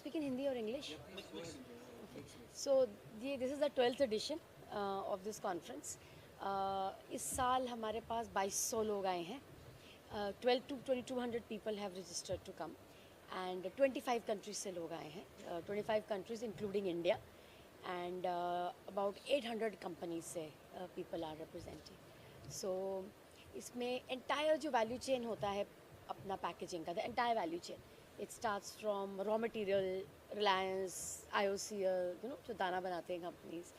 speak in Hindi or English? Okay. So this is the 12th edition of this conference. इस साल हमारे पास 2200 लोग आए हैं. 12 to 2200 people have registered to come, and 25 countries से लोग आए हैं. 25 countries including India, and about 800 companies से people are representing. So इसमें entire जो value chain होता है अपना packaging का, the entire value chain. It starts from raw material, Reliance, IOCL, जो दाना बनाते हैं companies.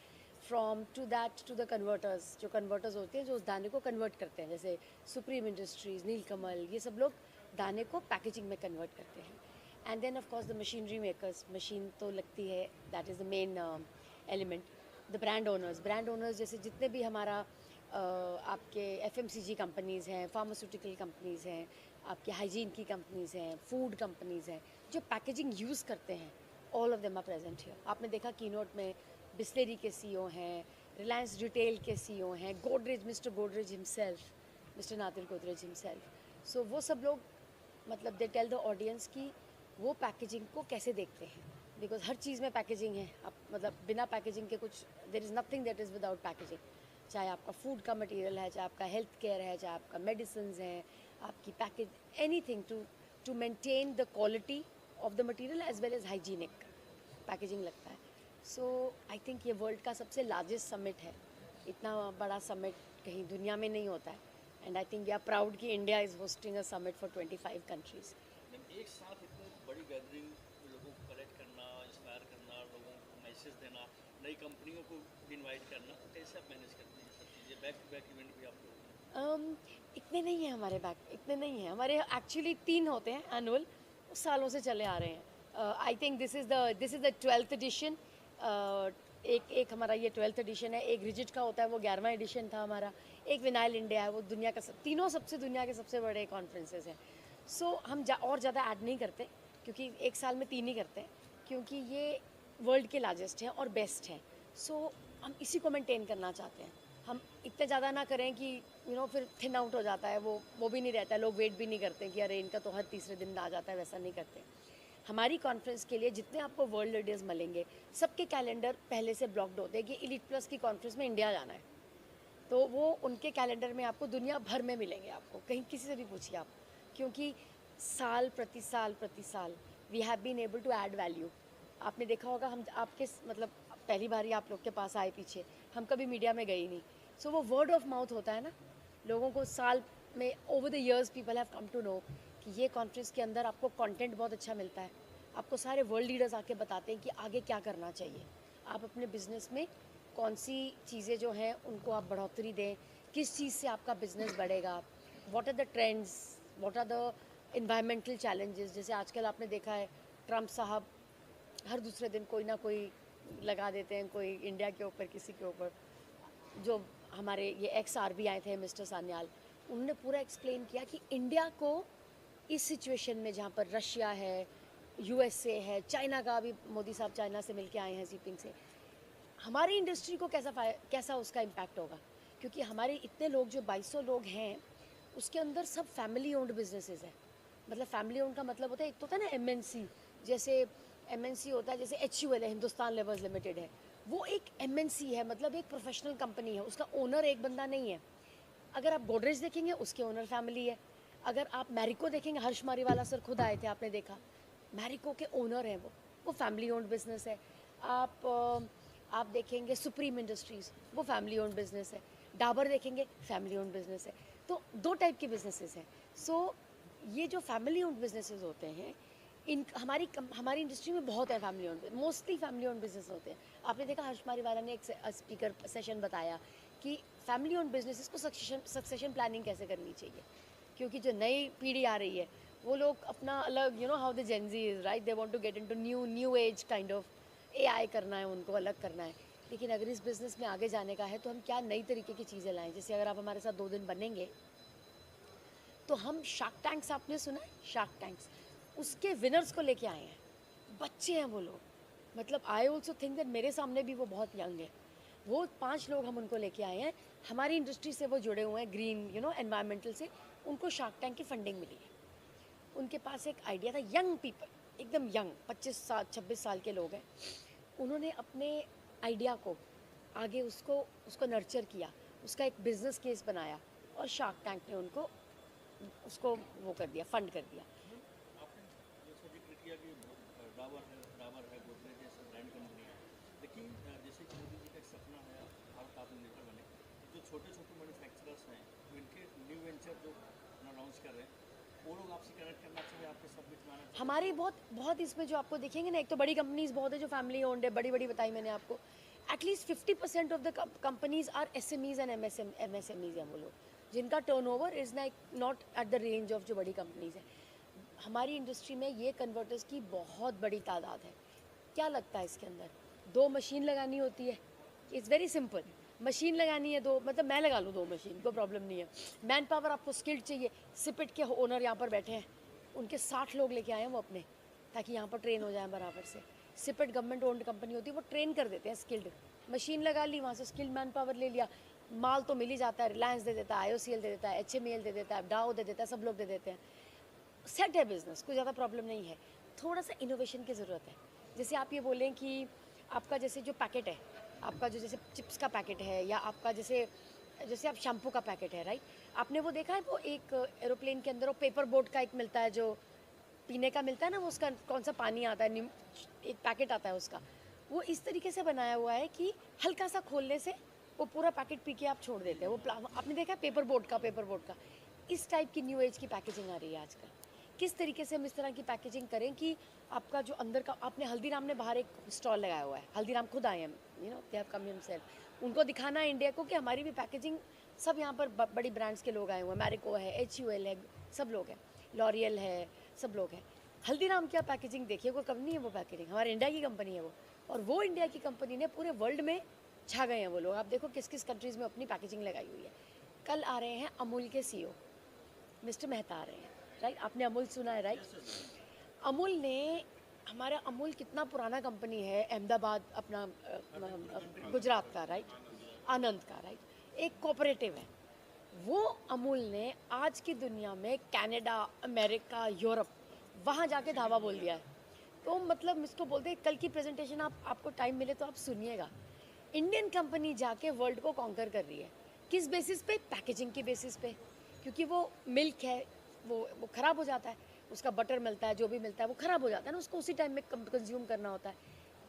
From to that to the converters, जो converters होते हैं जो उस दाने को convert करते हैं, जैसे Supreme Industries, नीलकमल, ये सब लोग दाने को packaging में convert करते हैं. And then of course the machinery makers, machine तो लगती है, that is the main element. The brand owners जैसे जितने भी हमारा आपके FMCG कंपनीज़ हैं, फार्मास्यूटिकल कंपनीज़ हैं, आपके हाइजीन की कंपनीज़ हैं, फूड कंपनीज़ हैं, जो पैकेजिंग यूज़ करते हैं, all of them are present here. आपने देखा कीनोट में बिस्लेरी के CEO हैं, रिलायंस रिटेल के CEO हैं, Godrej, mister Godrej himself, mister Nadir Godrej himself. So वो सब लोग मतलब दे टेल द ऑडियंस कि वो पैकेजिंग को कैसे देखते हैं, बिकॉज हर चीज़ में पैकेजिंग है. आप मतलब बिना पैकेजिंग के कुछ, there is nothing that is without packaging. चाहे आपका फूड का मटेरियल है, चाहे आपका हेल्थ केयर है, चाहे आपका मेडिसिन हैं, आपकी package, anything to maintain the quality of the material as well as hygienic packaging लगता है. सो आई थिंक ये वर्ल्ड का सबसे लार्जेस्ट समिट है. इतना बड़ा समिट कहीं दुनिया में नहीं होता है. And I think we are proud कि India is hosting a summit for 25 countries. एक साथ इतनी बड़ी गैदरिंग, लोगों को कलेक्ट करना, इंस्पायर करना, लोगों को मैसेज देना, नई कंपनियों को भी इनवाइट करना, कैसे आप मैनेज करते हैं सब चीज़ें? बैक टू बैक इवेंट भी आप लोग इतने नहीं हैं हमारे बैक, इतने नहीं हैं हमारे. एक्चुअली 3 होते हैं एनुअल, सालों से चले आ रहे हैं. I think this is the 12th edition. एक हमारा ये 12th एडिशन है. एक रिजिट का होता है, वो 11वां एडिशन था हमारा. एक विनाइल इंडिया है, वो दुनिया का तीनों दुनिया के सबसे बड़े कॉन्फ्रेंसेस हैं. सो हम और ज़्यादा ऐड नहीं करते, क्योंकि एक साल में 3 ही करते हैं, क्योंकि ये वर्ल्ड के लार्जेस्ट हैं और बेस्ट हैं. सो हम इसी को मेंटेन करना चाहते हैं. हम इतने ज़्यादा ना करें कि फिर थिन आउट हो जाता है, वो भी नहीं रहता है. लोग वेट भी नहीं करते कि अरे इनका तो हर तीसरे दिन आ जाता है, वैसा नहीं करते. हमारी कॉन्फ्रेंस के लिए जितने आपको वर्ल्ड लीडर्स मिलेंगे, सबके कैलेंडर पहले से ब्लॉक्ड होते हैं कि एलीट प्लस की कॉन्फ्रेंस में इंडिया जाना है. तो वो उनके कैलेंडर में आपको दुनिया भर में मिलेंगे, आपको कहीं किसी से भी पूछिए आप, क्योंकि साल प्रति साल we have been able to add value. आपने देखा होगा, हम आपके मतलब पहली बार ही आप लोग के पास आए, पीछे हम कभी मीडिया में गए ही नहीं. सो वो वर्ड ऑफ माउथ होता है ना, लोगों को साल में over the years people have come to know कि ये कॉन्फ्रेंस के अंदर आपको कंटेंट बहुत अच्छा मिलता है. आपको सारे वर्ल्ड लीडर्स आके बताते हैं कि आगे क्या करना चाहिए, आप अपने बिजनेस में कौन सी चीज़ें जो हैं उनको आप बढ़ोतरी दें, किस चीज़ से आपका बिजनेस बढ़ेगा, what are the trends, what are the environmental challenges. जैसे आजकल आपने देखा है, ट्रम्प साहब हर दूसरे दिन कोई ना कोई लगा देते हैं, कोई इंडिया के ऊपर, किसी के ऊपर. जो हमारे ये XRB आए थे, मिस्टर सान्याल, उन्होंने पूरा एक्सप्लेन किया कि इंडिया को इस सिचुएशन में, जहाँ पर रशिया है, USA है, चाइना का भी, मोदी साहब चाइना से मिलके आए हैं, जिनपिंग से, हमारी इंडस्ट्री को कैसा उसका इम्पैक्ट होगा. क्योंकि हमारे इतने लोग, जो 2200 लोग हैं, उसके अंदर सब फैमिली ओन्ड बिजनेसेस हैं. मतलब फैमिली ओन्ड का मतलब होता है, एक तो होता है ना MNC, जैसे MNC होता है, जैसे HUL है, हिंदुस्तान लेवर्स लिमिटेड है, वो एक MNC है, मतलब एक प्रोफेशनल कंपनी है, उसका ओनर एक बंदा नहीं है. अगर आप गोदरेज देखेंगे, उसके ओनर फैमिली है. अगर आप मैरिको देखेंगे, हर्ष मारीवाला सर खुद आए थे, आपने देखा, मैरिको के ओनर हैं, वो फैमिली ओन्ड बिजनेस है. आप देखेंगे सुप्रीम इंडस्ट्रीज़, वो फैमिली ओन्ड बिजनेस है. डाबर देखेंगे, फैमिली ओन्ड बिजनेस है. तो 2 टाइप के बिजनेसेस हैं. सो ये जो फैमिली ओन्ड बिजनेसेस होते हैं, इन हमारी इंडस्ट्री में बहुत है family owned, mostly family owned business होते हैं. आपने देखा, हर्ष मारीवाला ने एक स्पीकर सेशन बताया कि फैमिली ओन्ड बिजनेसेस को सक्सेशन प्लानिंग कैसे करनी चाहिए, क्योंकि जो नई पीढ़ी आ रही है, वो लोग अपना अलग, how the Gen Z is, right, they want to get into new age kind of AI करना है, उनको अलग करना है. लेकिन अगर इस बिज़नेस में आगे जाने का है, तो हम क्या नई तरीके की चीज़ें लाएं. जैसे अगर आप हमारे साथ 2 दिन बनेंगे, तो हम शार्क टैंक्स, आपने सुना है शार्क टैंक्स, उसके विनर्स को लेके आए हैं. बच्चे हैं वो लोग, मतलब आई ऑल्सो थिंक दैट मेरे सामने भी वो बहुत यंग है. वो 5 लोग हम उनको लेके आए हैं, हमारी इंडस्ट्री से वो जुड़े हुए हैं, ग्रीन एनवायरमेंटल से. उनको शार्क टैंक की फंडिंग मिली है. उनके पास एक आइडिया था, यंग पीपल, एकदम यंग 25 साल 26 साल के लोग हैं, उन्होंने अपने आइडिया को आगे उसको उसको नर्चर किया, उसका एक बिजनेस केस बनाया और शार्क टैंक ने उनको उसको वो कर दिया, फंड कर दिया। आपने जैसा जिक्र किया कि डाबर है, गोदरेज जैसे ब्रांड कंपनी है, लेकिन जैसे कि मोदी जी का एक सपना है भारत आत्मनिर्भर बने, जो छोटे छोटे मैन्युफैक्चरर्स हैं तो इनके न्यू वेंचर जो अपना लॉन्च कर रहे हैं, वो लोग आपसे कनेक्ट करना चाहिए, आपके सबमिट में आना चाहिए। हमारी बहुत बहुत इसमें जो आपको देखेंगे ना, एक तो बड़ी कंपनीज बहुत है जो फैमिली ओन्ड है, बड़ी बड़ी बताई मैंने आपको। At least 50% of the companies are SMEs and MSMEs हैं वो लोग, जिनका turnover is not at the range of जो बड़ी कंपनीज है। हमारी इंडस्ट्री में ये कन्वर्टर्स की बहुत बड़ी तादाद है। क्या लगता है इसके अंदर? 2 मशीन लगानी होती है, इट्स वेरी सिंपल। मशीन लगानी है 2, मतलब मैं लगा लूँ 2 मशीन, कोई प्रॉब्लम नहीं है। मैन पावर आपको स्किल्ड चाहिए। सिपिट के ओनर यहाँ पर बैठे हैं, उनके 60 लोग लेके आए हैं वो अपने, ताकि यहाँ पर ट्रेन हो जाए बराबर से। सिपिट गवर्नमेंट ओन्ड कंपनी होती है, वो ट्रेन कर देते हैं स्किल्ड। मशीन लगा ली, वहाँ से स्किल्ड मैन पावर ले लिया, माल तो मिल ही जाता है। रिलायंस दे देता है, IOCL दे देता है, HMEL दे देता है, डाओ दे देता है, सब लोग दे देते हैं। सेट है बिजनेस, कोई ज़्यादा प्रॉब्लम नहीं है। थोड़ा सा इनोवेशन की ज़रूरत है। जैसे आप ये बोलें कि आपका जैसे जो पैकेट है, आपका जो जैसे चिप्स का पैकेट है, या आपका जैसे जैसे आप शैम्पू का पैकेट है, राइट? आपने वो देखा है, वो एक एरोप्लेन के अंदर वो पेपर बोट का एक मिलता है, जो पीने का मिलता है ना, वो उसका कौन सा पानी आता है, एक पैकेट आता है उसका। वो इस तरीके से बनाया हुआ है कि हल्का सा खोलने से वो पूरा पैकेट पी के आप छोड़ देते हैं। वो आपने देखा पेपर बोट का। इस टाइप की न्यू एज की पैकेजिंग आ रही है आजकल। किस तरीके से हम इस तरह की पैकेजिंग करें कि आपका जो अंदर का, आपने हल्दीराम ने बाहर एक स्टॉल लगाया हुआ है, हल्दीराम खुद आए हैं, दे हैव कम हिमसेल्फ। उनको दिखाना है इंडिया को कि हमारी भी पैकेजिंग, सब यहाँ पर बड़ी ब्रांड्स के लोग आए हुए हैं, मैरिको है, HUL है, सब लोग हैं, लॉरियल है, सब लोग हैं। हल्दीराम की आप पैकेजिंग देखिए, कोई कम नहीं है वो पैकेजिंग, हमारे इंडिया की कंपनी है वो। और वो इंडिया की कंपनी ने पूरे वर्ल्ड में छा गए हैं वो लोग। आप देखो किस किस कंट्रीज़ में अपनी पैकेजिंग लगाई हुई है। कल आ रहे हैं अमूल के CEO मिस्टर मेहता आ रहे हैं, राइट? आपने अमूल सुना है, राइट? अमूल ने, हमारा अमूल कितना पुराना कंपनी है, अहमदाबाद अपना गुजरात का, राइट? आनंद का, राइट? एक कोऑपरेटिव है वो। अमूल ने आज की दुनिया में कनाडा, अमेरिका, यूरोप, वहाँ जाके धावा बोल दिया है। तो मतलब इसको बोलते हैं, कल की प्रेजेंटेशन आपको टाइम मिले तो आप सुनिएगा। इंडियन कंपनी जाके वर्ल्ड को कॉन्कर कर रही है। किस बेसिस पे? पैकेजिंग की बेसिस पे। क्योंकि वो मिल्क है, वो ख़राब हो जाता है, उसका बटर मिलता है, जो भी मिलता है वो ख़राब हो जाता है ना, उसको उसी टाइम में कंज्यूम करना होता है।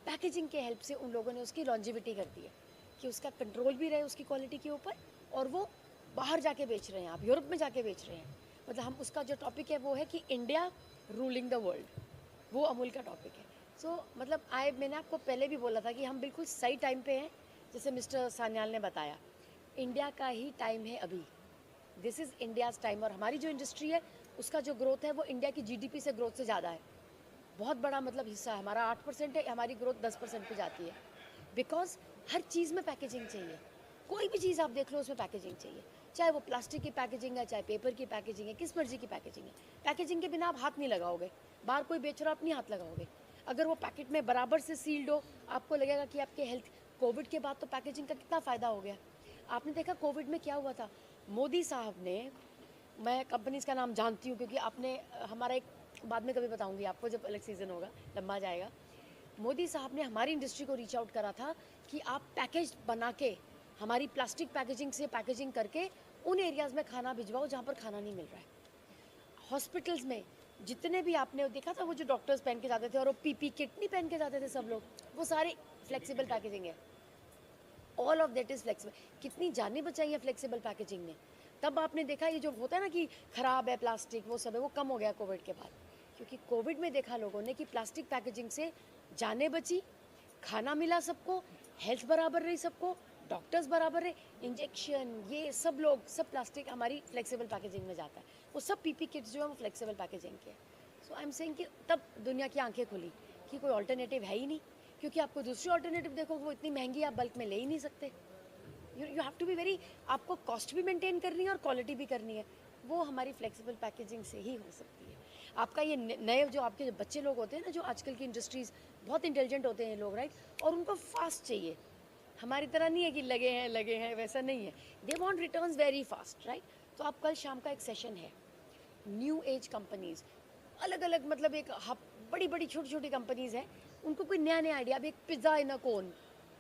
पैकेजिंग के हेल्प से उन लोगों ने उसकी लॉन्जिविटी कर दी है कि उसका कंट्रोल भी रहे उसकी क्वालिटी के ऊपर, और वो बाहर जाके बेच रहे हैं, आप यूरोप में जाके बेच रहे हैं। मतलब हम, उसका जो टॉपिक है वो है कि इंडिया रूलिंग द वर्ल्ड, वो अमूल का टॉपिक है। सो मतलब मैंने आपको पहले भी बोला था कि हम बिल्कुल सही टाइम पे हैं। जैसे मिस्टर सान्याल ने बताया, इंडिया का ही टाइम है अभी, दिस इज़ इंडियाज़ टाइम। और हमारी जो इंडस्ट्री है उसका जो ग्रोथ है वो इंडिया की GDP से ग्रोथ से ज़्यादा है, बहुत बड़ा मतलब हिस्सा है हमारा। 8% है, हमारी ग्रोथ 10% पे जाती है। बिकॉज हर चीज़ में पैकेजिंग चाहिए, कोई भी चीज़ आप देख लो उसमें पैकेजिंग चाहिए, चाहे वो प्लास्टिक की पैकेजिंग है, चाहे पेपर की पैकेजिंग है, किस मर्जी की पैकेजिंग है। पैकेजिंग के बिना आप हाथ नहीं लगाओगे, बाहर कोई बेच रहा, आप नहीं हाथ लगाओगे। अगर वो पैकेट में बराबर से सील्ड हो, आपको लगेगा कि आपके हेल्थ। कोविड के बाद तो पैकेजिंग का कितना फ़ायदा हो गया। आपने देखा कोविड में क्या हुआ था, मोदी साहब ने, मैं कंपनीज़ का नाम जानती हूँ क्योंकि आपने, हमारा एक, बाद में कभी बताऊँगी आपको जब अलग सीज़न होगा, लंबा जाएगा। मोदी साहब ने हमारी इंडस्ट्री को रीच आउट करा था कि आप पैकेज बना के, हमारी प्लास्टिक पैकेजिंग से पैकेजिंग करके उन एरियाज़ में खाना भिजवाओ जहाँ पर खाना नहीं मिल रहा है। हॉस्पिटल्स में जितने भी आपने देखा था, वो जो डॉक्टर्स पहन के जाते थे और वो PP किट नहीं पहन के जाते थे सब लोग, वो सारे फ्लेक्सिबल पैकेजिंग है। All of that is flexible. कितनी जानें बचाई है फ्लेक्सिबल पैकेजिंग ने। तब आपने देखा ये जो होता है ना कि ख़राब है प्लास्टिक, वो सब है, वो कम हो गया कोविड के बाद। क्योंकि कोविड में देखा लोगों ने कि प्लास्टिक पैकेजिंग से जानें बची, खाना मिला सबको, हेल्थ बराबर रही सबको, डॉक्टर्स बराबर रहे, इंजेक्शन, ये सब लोग, सब प्लास्टिक हमारी फ्लेक्सिबल पैकेजिंग में जाता है। वो सब PP किट्स जो है वो फ्लेक्सिबल पैकेजिंग के। सो आई एम सेइंग कि तब दुनिया की आंखें खुली कि कोई ऑल्टरनेटिव है ही नहीं। क्योंकि आपको दूसरी ऑल्टरनेटिव देखो, वो इतनी महंगी आप बल्क में ले ही नहीं सकते। You have to be very, आपको कॉस्ट भी मेंटेन करनी है और क्वालिटी भी करनी है। वो हमारी फ्लेक्सिबल पैकेजिंग से ही हो सकती है। आपका ये नए जो आपके बच्चे लोग होते हैं ना, जो आजकल की इंडस्ट्रीज़, बहुत इंटेलिजेंट होते हैं लोग, राइट? और उनको फास्ट चाहिए, हमारी तरह नहीं है कि लगे हैं, वैसा नहीं है। They want returns very fast, right? तो आप कल शाम का एक सेशन है, न्यू एज कंपनीज़, अलग अलग, मतलब एक बड़ी बड़ी छोटी छोटी कंपनीज़ हैं, उनको कोई नया नया आइडिया, अब एक पिज़्ज़ा इन अ कोन,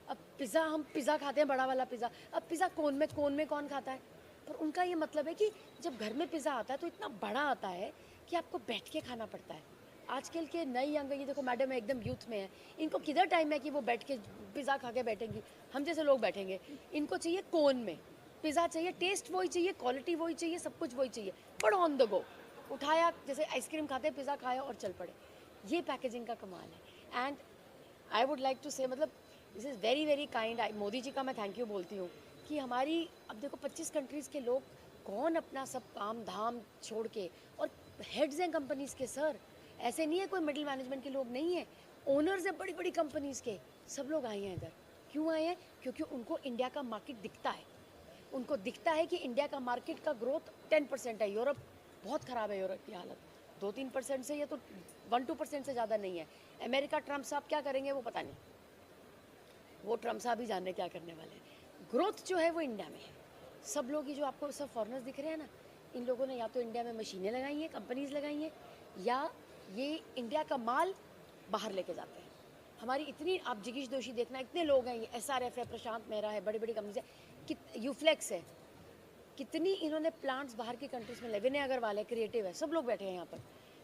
अब पिज़्ज़ा, हम पिज़्ज़ा खाते हैं बड़ा वाला पिज़्ज़ा, अब पिज़्ज़ा कोन में कौन खाता है? पर उनका ये मतलब है कि जब घर में पिज़्ज़ा आता है तो इतना बड़ा आता है कि आपको बैठ के खाना पड़ता है। आजकल के नई यंग, ये देखो मैडम है एकदम यूथ में है, इनको किधर टाइम है कि वो बैठ के पिज़्ज़ा खा के बैठेंगी, हम जैसे लोग बैठेंगे। इनको चाहिए कोन में पिज़्ज़ा चाहिए, टेस्ट वही चाहिए, क्वालिटी वही चाहिए, सब कुछ वही चाहिए, बट ऑन द गो, उठाया जैसे आइसक्रीम खाते हैं, पिज़्ज़ा खाया और चल पड़े। ये पैकेजिंग का कमाल है। And I would like to say, मतलब this is very very kind. Modi ji का मैं थैंक यू बोलती हूँ कि हमारी, अब देखो 25 कंट्रीज़ के लोग कौन अपना सब काम धाम छोड़ के, और हेड्स हैं कंपनीज़ के सर, ऐसे नहीं है कोई मिडिल मैनेजमेंट के लोग नहीं हैं, ओनर्स हैं बड़ी बड़ी कंपनीज़ के, सब लोग आए हैं इधर। क्यों आए हैं? क्योंकि उनको इंडिया का मार्केट दिखता है, उनको दिखता है कि इंडिया का मार्केट का ग्रोथ 10% है, यूरोप बहुत ख़राब है, यूरोप की हालत 2-3% से, ये तो 1-2% से ज़्यादा नहीं है। अमेरिका ट्रम्प साहब क्या करेंगे वो पता नहीं, वो ट्रम्प साहब ही जाने क्या करने वाले हैं। ग्रोथ जो है वो इंडिया में है। सब लोग ये जो आपको सब फॉरेनर्स दिख रहे हैं ना, इन लोगों ने या तो इंडिया में मशीनें लगाई हैं, कंपनीज लगाई हैं, या ये इंडिया का माल बाहर लेके जाते हैं। हमारी इतनी, आप जिगीश दोषी देखना, इतने लोग हैं, ये SRF है, प्रशांत मेहरा है, बड़ी बड़ी कंपनीज है, यूफ्लेक्स है, कितनी इन्होंने प्लांट्स बाहर की कंट्रीज में, विनय अग्रवाल है, क्रिएटिव है, सब लोग बैठे हैं यहाँ पर,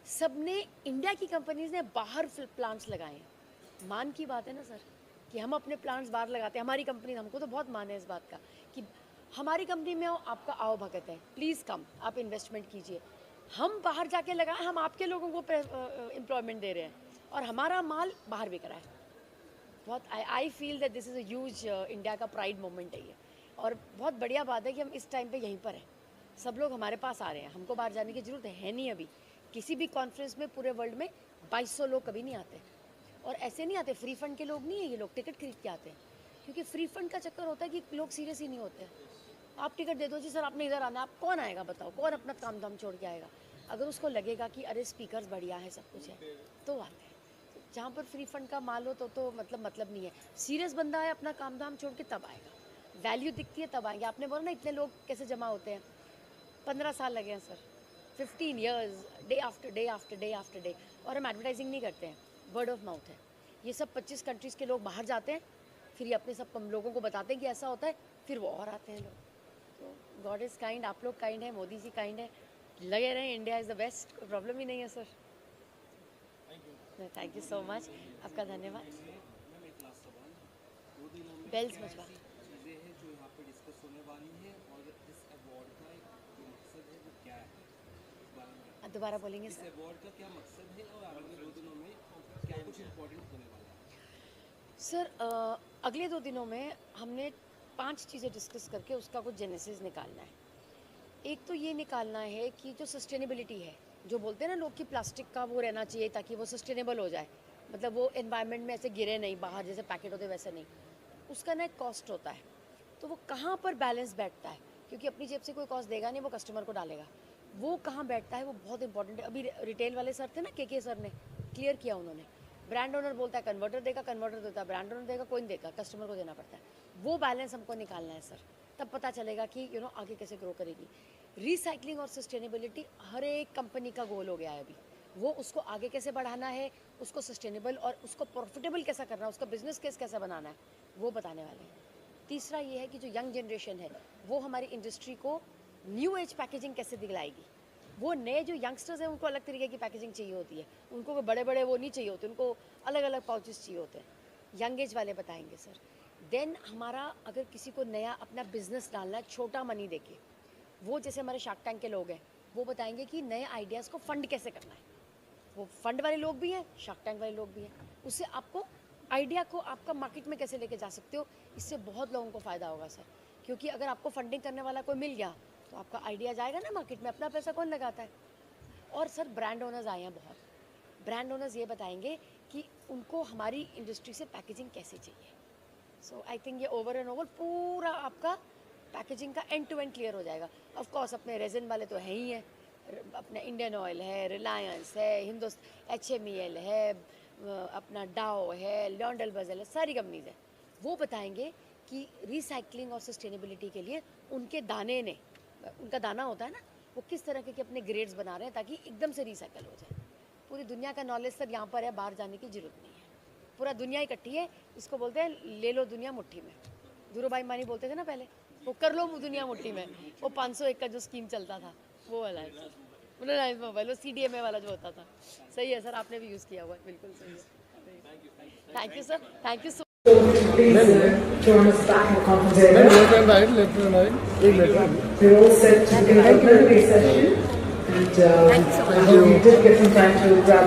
सब ने, इंडिया की कंपनीज ने बाहर प्लांट्स लगाए हैं। मान की बात है ना सर, कि हम अपने प्लांट्स बाहर लगाते हैं, हमारी कंपनी, हमको तो बहुत मान है इस बात का कि हमारी कंपनी में आपका आओ भगत है, प्लीज़ कम, आप इन्वेस्टमेंट कीजिए। हम बाहर जाके लगाएं, हम आपके लोगों को एम्प्लॉयमेंट दे रहे हैं, और हमारा माल बाहर बिक रहा है। बहुत I feel that this is a huge India का प्राइड मोमेंट है ये, और बहुत बढ़िया बात है कि हम इस टाइम पे यहीं पर हैं, सब लोग हमारे पास आ रहे हैं, हमको बाहर जाने की ज़रूरत है नहीं। अभी किसी भी कॉन्फ्रेंस में पूरे वर्ल्ड में 2200 लोग कभी नहीं आते, और ऐसे नहीं आते, फ्री फंड के लोग नहीं है ये लोग, टिकट खरीद के आते हैं, क्योंकि फ्री फंड का चक्कर होता है कि लोग सीरियस ही नहीं होते हैं। आप टिकट दे दो जी सर, आपने इधर आना है, आप कौन आएगा बताओ, कौन अपना काम धाम छोड़ के आएगा? अगर उसको लगेगा कि अरे स्पीकर्स बढ़िया है, सब कुछ है, तो आते हैं। जहाँ पर फ्री फंड का माल हो तो मतलब नहीं है, सीरियस बंदा है, अपना काम धाम छोड़ के तब आएगा, वैल्यू दिखती है तब आएंगे। आपने बोला ना इतने लोग कैसे जमा होते हैं, 15 साल लगे हैं sir, 15 years, day after day after day after day, और हम एडवर्टाइजिंग नहीं करते हैं, वर्ड ऑफ माउथ है। ये सब 25 कंट्रीज़ के लोग बाहर जाते हैं, फिर ये अपने सब लोगों को बताते हैं कि ऐसा होता है, फिर वो और आते हैं लोग। तो गॉड इज़ काइंड, आप लोग काइंड है, मोदी जी काइंड है, लगे रहें, इंडिया इज़ द बेस्ट, कोई प्रॉब्लम ही नहीं है sir. Thank you so much, आपका धन्यवाद। मैम एक लास्ट सवाल, 2 दिनों में बेल्स क्या मचवा। ऐसी चीज़ें हैं जो यहाँ पे डिस्कस होने वाली हैं, और इस अवार्ड का जो मकसद है वो क्या है, इस बारे में दोबारा बोलेंगे इस सर? अवार्ड का क्या मकसद है, और आगामी 2 दिनों में क्या कुछ इम्पोर्टेंट होने वाला है? सर अगले 2 दिनों में हमने 5 चीज़ें डिस्कस करके उसका कुछ जेनेसिस निकालना है। एक तो ये निकालना है कि जो सस्टेनेबिलिटी है, जो बोलते हैं ना लोग कि प्लास्टिक का वो रहना चाहिए ताकि वो सस्टेनेबल हो जाए, मतलब वो एनवायरनमेंट में ऐसे गिरे नहीं, बाहर जैसे पैकेट होते वैसे नहीं, उसका ना एक कॉस्ट होता है। तो वो कहाँ पर बैलेंस बैठता है, क्योंकि अपनी जेब से कोई कॉस्ट देगा नहीं, वो कस्टमर को डालेगा, वो कहाँ बैठता है वो बहुत इंपॉर्टेंट है। अभी रिटेल वाले सर थे ना, के सर ने क्लियर किया, उन्होंने, ब्रांड ओनर बोलता है कन्वर्टर देगा, कन्वर्टर देता है, ब्रांड ओनर देगा, कोई नहीं देगा, कस्टमर को देना पड़ता है। वो बैलेंस हमको निकालना है सर, तब पता चलेगा कि आगे कैसे ग्रो करेगी। रिसाइकलिंग और सस्टेनेबिलिटी हर एक कंपनी का गोल हो गया है अभी, वो उसको आगे कैसे बढ़ाना है, उसको सस्टेनेबल और उसको प्रॉफिटेबल कैसा करना है, उसका बिजनेस केस कैसा बनाना है, वो बताने वाले हैं। तीसरा ये है कि जो यंग जनरेशन है वो हमारी इंडस्ट्री को न्यू एज पैकेजिंग कैसे दिलाएगी। वो नए जो यंगस्टर्स हैं उनको अलग तरीके की पैकेजिंग चाहिए होती है, उनको बड़े बड़े वो नहीं चाहिए होते, उनको अलग अलग पाउचेस चाहिए होते हैं, यंग एज वाले बताएंगे सर। देन हमारा अगर किसी को नया अपना बिजनेस डालना है छोटा मनी देके, वो जैसे हमारे शार्क टैंक के लोग हैं, वो बताएंगे कि नए आइडियाज़ को फंड कैसे करना है। वो फंड वाले लोग भी हैं, शार्क टैंक वाले लोग भी हैं, उससे आपको आइडिया को आपका मार्केट में कैसे लेके जा सकते हो, इससे बहुत लोगों को फ़ायदा होगा सर। क्योंकि अगर आपको फंडिंग करने वाला कोई मिल गया तो आपका आइडिया जाएगा ना मार्केट में, अपना पैसा कौन लगाता है। और सर ब्रांड ओनर्स आए हैं बहुत, ब्रांड ओनर्स ये बताएंगे कि उनको हमारी इंडस्ट्री से पैकेजिंग कैसे चाहिए। सो आई थिंक ये ओवर एंड ओवर पूरा आपका पैकेजिंग का एंड टू एंड क्लियर हो जाएगा। ऑफ कोर्स अपने रेजिन वाले तो हैं ही हैं, अपना इंडियन ऑयल है, रिलायंस है, HMEL है, अपना डाओ है, लॉन्डल बजल है, सारी कंपनीज हैं। वो बताएंगे कि रिसाइकलिंग और सस्टेनेबिलिटी के लिए उनके दाने ने, उनका दाना होता है ना, वो किस तरह के अपने ग्रेड्स बना रहे हैं ताकि एकदम से रिसाइकल हो जाए। पूरी दुनिया का नॉलेज सब यहाँ पर है, बाहर जाने की जरूरत नहीं है। पूरा दुनिया इकट्ठी है, इसको बोलते हैं ले लो दुनिया मुट्ठी में। धीरूभाई मानी बोलते थे ना पहले, वो कर लो दुनिया मुट्ठी में। वो 501 का जो स्कीम चलता था वो वाला है, रिलायंस मोबाइल, वो CDMA वाला जो होता था। सही है सर, आपने भी यूज़ किया हुआ है, बिल्कुल सही है। Thank you sir, thank you so join us back in the conference area. We're all set to begin our plenary session, and we did get some time to grab